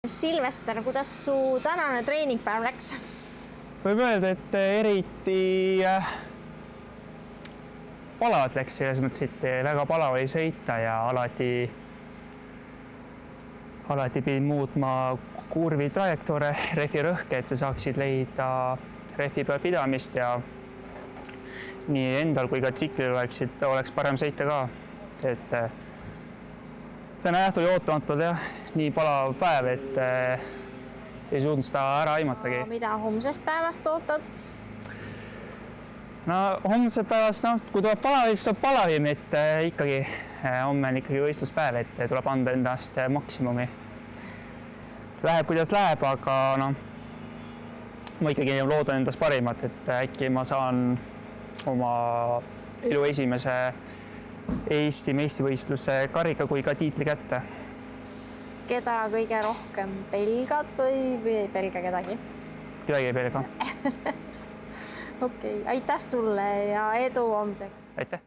Silvester, kuidas su tänane treeningpäev läks? Võib öelda, et eriti palavalt läks selles mõttes, et väga palav oli sõita ja alati pidin muutma kurvi trajektoore, rehvi rõhke, et sa saaksid leida rehvi peal pidamist ja nii endal kui ka tsiklil oleks parem sõita ka. Et täna jah tuli ootamatult jah, nii palav päev, et ei suutnud seda ära aimatagi. Mida homsest päevast ootad? No homsest päevast, kui tuleb palavim, siis tuleb palavim, et ikkagi homme on ikkagi võistluspäev, et tuleb anda endast maksimumi. Läheb kuidas läheb, aga ma ikkagi loodan endast parimat, et äkki ma saan oma elu esimese Eesti meistrivõistluse karika kui ka tiitli kätte. Keda kõige rohkem pelgad või ei pelga kedagi? Kedagi ei pelga. Okei, aitäh sulle ja edu homseks! Aitäh!